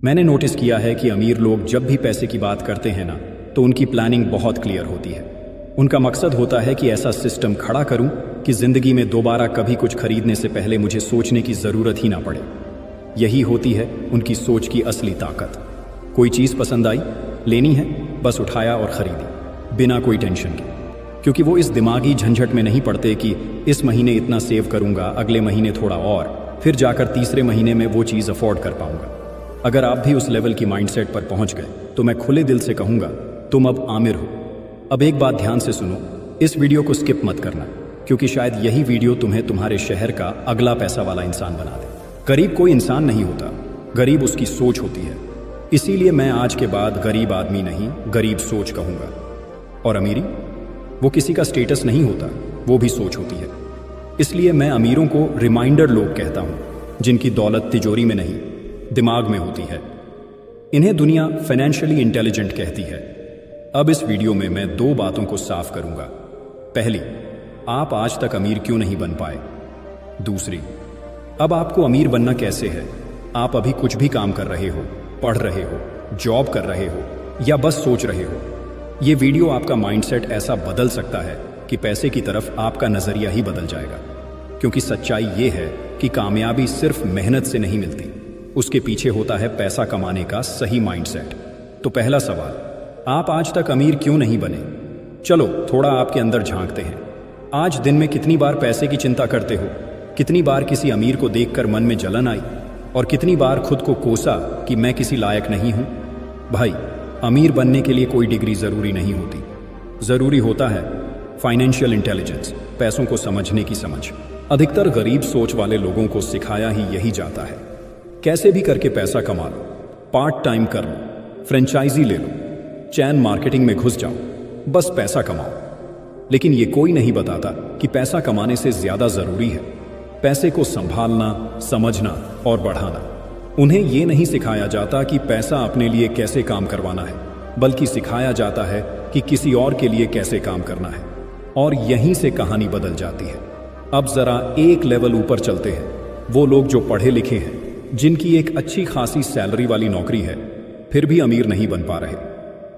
मैंने नोटिस किया है कि अमीर लोग जब भी पैसे की बात करते हैं ना, तो उनकी प्लानिंग बहुत क्लियर होती है। उनका मकसद होता है कि ऐसा सिस्टम खड़ा करूं कि जिंदगी में दोबारा कभी कुछ खरीदने से पहले मुझे सोचने की जरूरत ही ना पड़े। यही होती है उनकी सोच की असली ताकत। कोई चीज पसंद आई, लेनी है, बस उठाया और खरीदी, बिना कोई टेंशन के। क्योंकि वो इस दिमागी झंझट में नहीं पड़ते कि इस महीने इतना सेव करूंगा, अगले महीने थोड़ा और, फिर जाकर तीसरे महीने में वो चीज अफोर्ड कर पाऊंगा। अगर आप भी उस लेवल की माइंडसेट पर पहुंच गए तो मैं खुले दिल से कहूंगा, तुम अब आमिर हो। अब एक बात ध्यान से सुनो, इस वीडियो को स्किप मत करना, क्योंकि शायद यही वीडियो तुम्हें तुम्हारे शहर का अगला पैसा वाला इंसान बना दे। गरीब कोई इंसान नहीं होता, गरीब उसकी सोच होती है। इसीलिए मैं आज के बाद गरीब आदमी नहीं, गरीब सोच कहूंगा। और अमीरी, वो किसी का स्टेटस नहीं होता, वो भी सोच होती है। इसलिए मैं अमीरों को रिमाइंडर लोग कहता हूं, जिनकी दौलत तिजोरी में नहीं, दिमाग में होती है। इन्हें दुनिया फाइनेंशियली इंटेलिजेंट कहती है। अब इस वीडियो में मैं दो बातों को साफ करूंगा। पहली, आप आज तक अमीर क्यों नहीं बन पाए। दूसरी, अब आपको अमीर बनना कैसे है। आप अभी कुछ भी काम कर रहे हो, पढ़ रहे हो, जॉब कर रहे हो, या बस सोच रहे हो। ये वीडियो आपका माइंडसेट ऐसा बदल सकता है कि पैसे की तरफ आपका नजरिया ही बदल जाएगा। क्योंकि सच्चाई ये है कि कामयाबी सिर्फ मेहनत से नहीं मिलती, उसके पीछे होता है पैसा कमाने का सही माइंडसेट। तो पहला सवाल, आप आज तक अमीर क्यों नहीं बने। चलो थोड़ा आपके अंदर झांकते हैं। आज दिन में कितनी बार पैसे की चिंता करते हो, कितनी बार किसी अमीर को देखकर मन में जलन आई, और कितनी बार खुद को कोसा कि मैं किसी लायक नहीं हूं। भाई, अमीर बनने के लिए कोई डिग्री जरूरी नहीं होती, जरूरी होता है फाइनेंशियल इंटेलिजेंस, पैसों को समझने की समझ। अधिकतर गरीब सोच वाले लोगों को सिखाया ही यही जाता है, कैसे भी करके पैसा कमा लो, पार्ट टाइम कर लो, फ्रेंचाइजी ले लो, चैन मार्केटिंग में घुस जाओ, बस पैसा कमाओ। लेकिन ये कोई नहीं बताता कि पैसा कमाने से ज्यादा जरूरी है पैसे को संभालना, समझना और बढ़ाना। उन्हें ये नहीं सिखाया जाता कि पैसा अपने लिए कैसे काम करवाना है, बल्कि सिखाया जाता है कि किसी और के लिए कैसे काम करना है। और यहीं से कहानी बदल जाती है। अब जरा एक लेवल ऊपर चलते हैं। वो लोग जो पढ़े लिखे हैं, जिनकी एक अच्छी खासी सैलरी वाली नौकरी है, फिर भी अमीर नहीं बन पा रहे।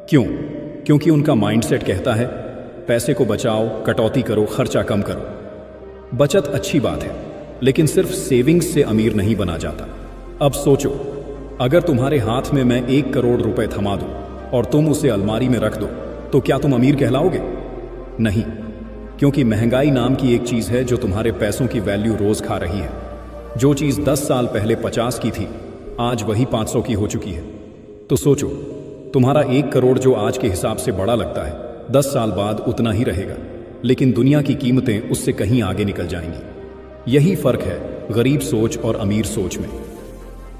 क्यों? क्योंकि उनका माइंडसेट कहता है पैसे को बचाओ, कटौती करो, खर्चा कम करो। बचत अच्छी बात है, लेकिन सिर्फ सेविंग्स से अमीर नहीं बना जाता। अब सोचो, अगर तुम्हारे हाथ में मैं 1 करोड़ रुपए थमा दूं और तुम उसे अलमारी में रख दो, तो क्या तुम अमीर कहलाओगे? नहीं, क्योंकि महंगाई नाम की एक चीज है जो तुम्हारे पैसों की वैल्यू रोज खा रही है। जो चीज 10 साल पहले 50 की थी, आज वही 500 की हो चुकी है। तो सोचो, तुम्हारा 1 करोड़ जो आज के हिसाब से बड़ा लगता है, 10 साल बाद उतना ही रहेगा, लेकिन दुनिया की कीमतें उससे कहीं आगे निकल जाएंगी। यही फर्क है गरीब सोच और अमीर सोच में।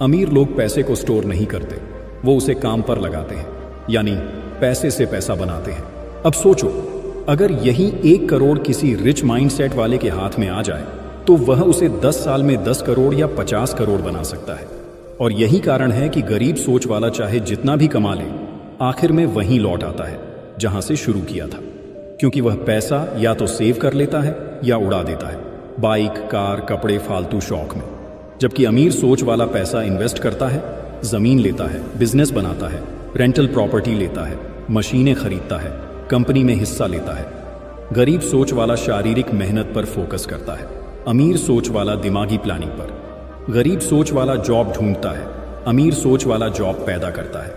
अमीर लोग पैसे को स्टोर नहीं करते, वो उसे काम पर लगाते हैं, यानी पैसे से पैसा बनाते हैं। अब सोचो, अगर यही 1 करोड़ किसी रिच माइंडसेट वाले के हाथ में आ जाए, तो वह उसे 10 साल में 10 करोड़ या 50 करोड़ बना सकता है। और यही कारण है कि गरीब सोच वाला चाहे जितना भी कमा ले, आखिर में वहीं लौट आता है जहां से शुरू किया था। क्योंकि वह पैसा या तो सेव कर लेता है या उड़ा देता है, बाइक, कार, कपड़े, फालतू शौक में। जबकि अमीर सोच वाला पैसा इन्वेस्ट करता है, जमीन लेता है, बिजनेस बनाता है, रेंटल प्रॉपर्टी लेता है, मशीनें खरीदता है, कंपनी में हिस्सा लेता है। गरीब सोच वाला शारीरिक मेहनत पर फोकस करता है, अमीर सोच वाला दिमागी प्लानिंग पर। गरीब सोच वाला जॉब ढूंढता है, अमीर सोच वाला जॉब पैदा करता है।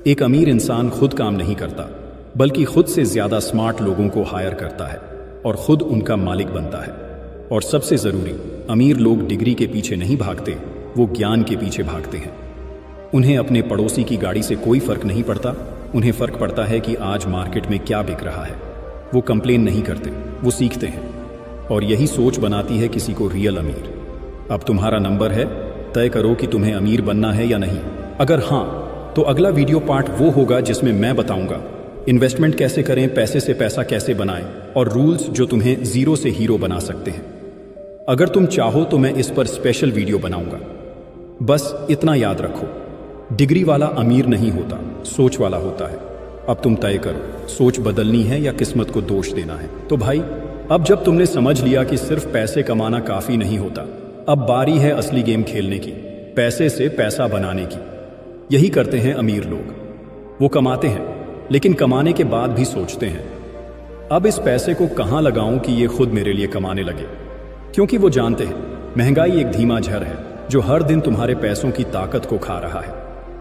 एक अमीर इंसान खुद काम नहीं करता, बल्कि खुद से ज्यादा स्मार्ट लोगों को हायर करता है और खुद उनका मालिक बनता है। और सबसे जरूरी, अमीर लोग डिग्री के पीछे नहीं भागते, वो ज्ञान के पीछे भागते हैं। उन्हें अपने पड़ोसी की गाड़ी से कोई फर्क नहीं पड़ता, उन्हें फर्क पड़ता है कि आज मार्केट में क्या बिक रहा है। वो कंप्लेन नहीं करते, वो सीखते हैं। और यही सोच बनाती है किसी को रियल अमीर। अब तुम्हारा नंबर है, तय करो कि तुम्हें अमीर बनना है या नहीं। अगर हां, तो अगला वीडियो पार्ट वो होगा जिसमें मैं बताऊंगा इन्वेस्टमेंट कैसे करें, पैसे से पैसा कैसे बनाएं, और रूल्स जो तुम्हें जीरो से हीरो बना सकते हैं। अगर तुम चाहो तो मैं इस पर स्पेशल वीडियो बनाऊंगा। बस इतना याद रखो, डिग्री वाला अमीर नहीं होता, सोच वाला होता है। अब तुम तय करो, सोच बदलनी है या किस्मत को दोष देना है। तो भाई, अब जब तुमने समझ लिया कि सिर्फ पैसे कमाना काफी नहीं होता, अब बारी है असली गेम खेलने की, पैसे से पैसा बनाने की। यही करते हैं अमीर लोग। वो कमाते हैं, लेकिन कमाने के बाद भी सोचते हैं अब इस पैसे को कहां लगाऊं कि ये खुद मेरे लिए कमाने लगे, क्योंकि वो जानते हैं महंगाई एक धीमा झर है जो हर दिन तुम्हारे पैसों की ताकत को खा रहा है।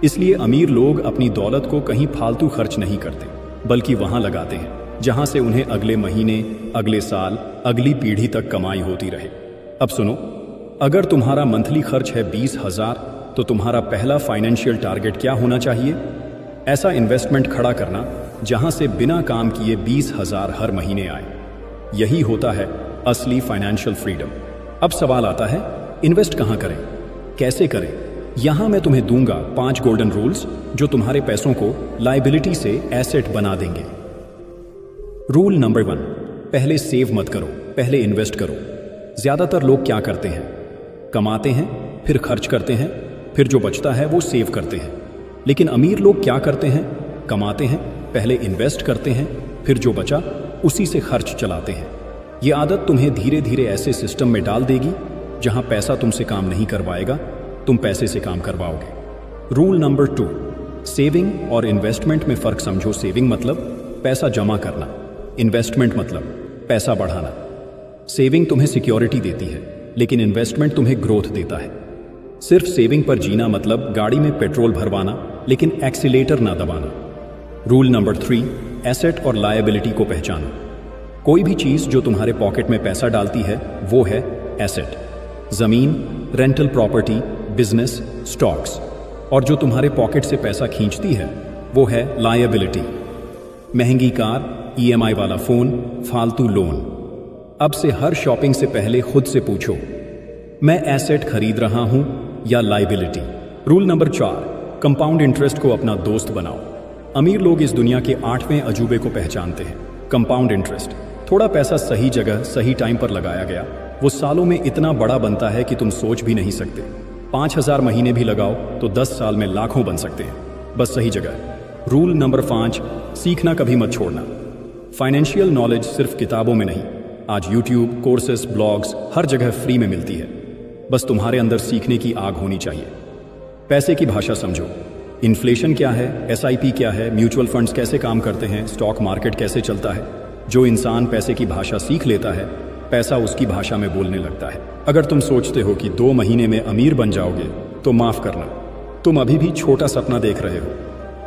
इसलिए अमीर लोग अपनी दौलत को कहीं फालतू खर्च नहीं करते, बल्कि वहां लगाते हैं जहां से उन्हें अगले महीने, अगले साल, अगली पीढ़ी तक कमाई होती रहे। अब सुनो, अगर तुम्हारा मंथली खर्च है 20,000 तो तुम्हारा पहला फाइनेंशियल टारगेट क्या होना चाहिए? ऐसा इन्वेस्टमेंट खड़ा करना जहां से बिना काम किए 20,000 हर महीने आए। यही होता है असली फाइनेंशियल फ्रीडम। अब सवाल आता है, इन्वेस्ट कहां करें, कैसे करें? यहां मैं तुम्हें दूंगा 5 गोल्डन रूल्स जो तुम्हारे पैसों को लायबिलिटी से एसेट बना देंगे। रूल नंबर 1, पहले सेव मत करो, पहले इन्वेस्ट करो। ज्यादातर लोग क्या करते हैं, कमाते हैं, फिर खर्च करते हैं, फिर जो बचता है वो सेव करते हैं। लेकिन अमीर लोग क्या करते हैं, कमाते हैं, पहले इन्वेस्ट करते हैं, फिर जो बचा उसी से खर्च चलाते हैं। ये आदत तुम्हें धीरे धीरे ऐसे सिस्टम में डाल देगी जहां पैसा तुमसे काम नहीं करवाएगा, तुम पैसे से काम करवाओगे। रूल नंबर 2, सेविंग और इन्वेस्टमेंट में फर्क समझो। सेविंग मतलब पैसा जमा करना, इन्वेस्टमेंट मतलब पैसा बढ़ाना। सेविंग तुम्हें सिक्योरिटी देती है, लेकिन इन्वेस्टमेंट तुम्हें ग्रोथ देता है। सिर्फ सेविंग पर जीना मतलब गाड़ी में पेट्रोल भरवाना, लेकिन एक्सीलेटर ना दबाना। रूल नंबर 3, एसेट और लायबिलिटी को पहचानो। कोई भी चीज जो तुम्हारे पॉकेट में पैसा डालती है वो है एसेट। जमीन, रेंटल प्रॉपर्टी, बिजनेस, स्टॉक्स। और जो तुम्हारे पॉकेट से पैसा खींचती है वो है लायबिलिटी। महंगी कार, EMI वाला फोन, फालतू लोन। अब से हर शॉपिंग से पहले खुद से पूछो, मैं एसेट खरीद रहा हूं या liability? Rule number 4, compound interest को अपना दोस्त बनाओ। अमीर लोग इस दुनिया के 8वें अजूबे को पहचानते हैं, कंपाउंड इंटरेस्ट। थोड़ा पैसा सही जगह सही टाइम पर लगाया गया वो सालों में इतना बड़ा बनता है कि तुम सोच भी नहीं सकते। 5,000 महीने भी लगाओ तो 10 साल में लाखों बन सकते हैं, बस सही जगह। रूल नंबर 5, सीखना कभी मत छोड़ना। फाइनेंशियल नॉलेज सिर्फ किताबों में नहीं, आज यूट्यूब, कोर्सेस, ब्लॉग्स हर जगह फ्री में मिलती है। बस तुम्हारे अंदर सीखने की आग होनी चाहिए। पैसे की भाषा समझो। इन्फ्लेशन क्या है, SIP क्या है, म्यूचुअल फंड्स कैसे काम करते हैं, स्टॉक मार्केट कैसे चलता है। जो इंसान पैसे की भाषा सीख लेता है, पैसा उसकी भाषा में बोलने लगता है। अगर तुम सोचते हो कि 2 महीने में अमीर बन जाओगे तो माफ करना, तुम अभी भी छोटा सपना देख रहे हो।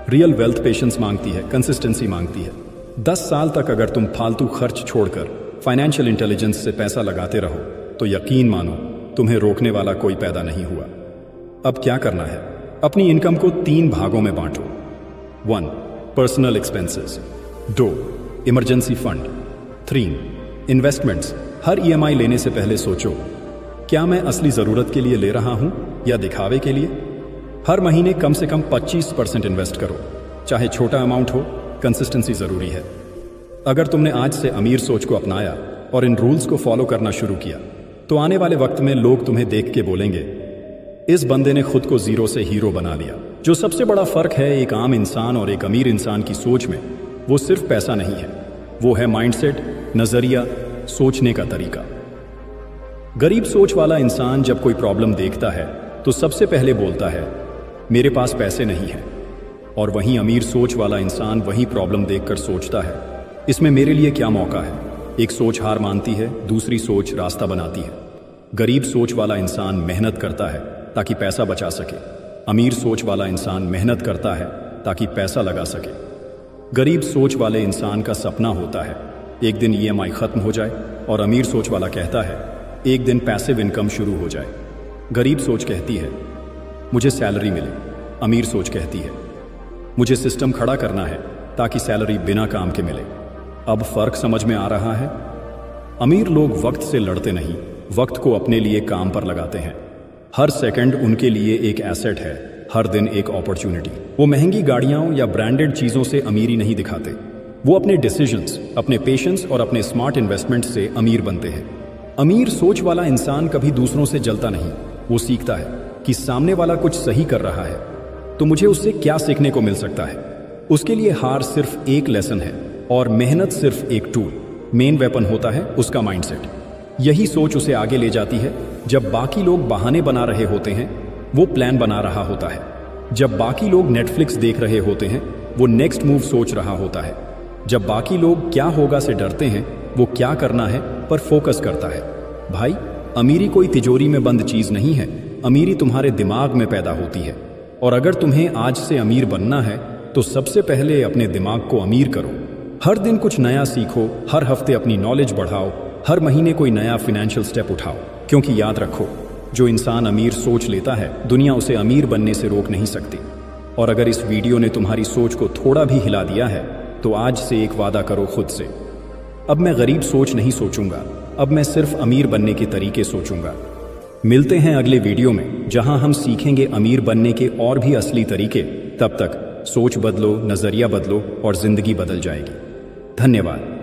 रियल वेल्थ पेशेंस मांगती है, कंसिस्टेंसी मांगती है। 10 साल तक अगर तुम फालतू खर्च छोड़कर फाइनेंशियल इंटेलिजेंस से पैसा लगाते रहो तो यकीन मानो तुम्हें रोकने वाला कोई पैदा नहीं हुआ। अब क्या करना है, अपनी इनकम को 3 भागों में बांटो। 1, personal expenses. 2, emergency fund. 3, investments. हर EMI लेने से पहले सोचो, क्या मैं असली जरूरत के लिए ले रहा हूं या दिखावे के लिए? हर महीने कम से कम 25% इन्वेस्ट करो, चाहे छोटा अमाउंट हो, कंसिस्टेंसी जरूरी है। अगर तुमने आज से अमीर सोच को अपनाया और इन रूल्स को फॉलो करना शुरू किया तो आने वाले वक्त में लोग तुम्हें देख के बोलेंगे, इस बंदे ने खुद को जीरो से हीरो बना लिया। जो सबसे बड़ा फर्क है एक आम इंसान और एक अमीर इंसान की सोच में, वो सिर्फ पैसा नहीं है, वो है माइंडसेट, नजरिया, सोचने का तरीका। गरीब सोच वाला इंसान जब कोई प्रॉब्लम देखता है तो सबसे पहले बोलता है, मेरे पास पैसे नहीं है। और वहीं अमीर सोच वाला इंसान वही प्रॉब्लम देखकर सोचता है, इसमें मेरे लिए क्या मौका है। एक सोच हार मानती है, दूसरी सोच रास्ता बनाती है। गरीब सोच वाला इंसान मेहनत करता है ताकि पैसा बचा सके, अमीर सोच वाला इंसान मेहनत करता है ताकि पैसा लगा सके। गरीब सोच वाले इंसान का सपना होता है एक दिन EMI खत्म हो जाए, और अमीर सोच वाला कहता है एक दिन पैसिव इनकम शुरू हो जाए। गरीब सोच कहती है मुझे सैलरी मिले, अमीर सोच कहती है मुझे सिस्टम खड़ा करना है ताकि सैलरी बिना काम के मिले। अब फर्क समझ में आ रहा है? अमीर लोग वक्त से लड़ते नहीं, वक्त को अपने लिए काम पर लगाते हैं। हर सेकंड उनके लिए एक एसेट है, हर दिन एक अपॉर्चुनिटी। वो महंगी गाड़ियां या ब्रांडेड चीजों से अमीरी नहीं दिखाते, वो अपने डिसीजंस, अपने पेशेंस और अपने स्मार्ट इन्वेस्टमेंट से अमीर बनते हैं। अमीर सोच वाला इंसान कभी दूसरों से जलता नहीं, वो सीखता है कि सामने वाला कुछ सही कर रहा है तो मुझे उससे क्या सीखने को मिल सकता है। उसके लिए हार सिर्फ एक लेसन है और मेहनत सिर्फ एक टूल। मेन वेपन होता है उसका माइंडसेट। यही सोच उसे आगे ले जाती है। जब बाकी लोग बहाने बना रहे होते हैं, वो प्लान बना रहा होता है। जब बाकी लोग नेटफ्लिक्स देख रहे होते हैं, वो नेक्स्ट मूव सोच रहा होता है। जब बाकी लोग क्या होगा से डरते हैं, वो क्या करना है पर फोकस करता है। भाई, अमीरी कोई तिजोरी में बंद चीज नहीं है, अमीरी तुम्हारे दिमाग में पैदा होती है। और अगर तुम्हें आज से अमीर बनना है तो सबसे पहले अपने दिमाग को अमीर करो। हर दिन कुछ नया सीखो, हर हफ्ते अपनी नॉलेज बढ़ाओ, हर महीने कोई नया फाइनेंशियल स्टेप उठाओ। क्योंकि याद रखो, जो इंसान अमीर सोच लेता है, दुनिया उसे अमीर बनने से रोक नहीं सकती। और अगर इस वीडियो ने तुम्हारी सोच को थोड़ा भी हिला दिया है तो आज से एक वादा करो खुद से, अब मैं गरीब सोच नहीं सोचूंगा, अब मैं सिर्फ अमीर बनने के तरीके सोचूंगा। मिलते हैं अगले वीडियो में, जहां हम सीखेंगे अमीर बनने के और भी असली तरीके। तब तक सोच बदलो, नजरिया बदलो और जिंदगी बदल जाएगी। धन्यवाद।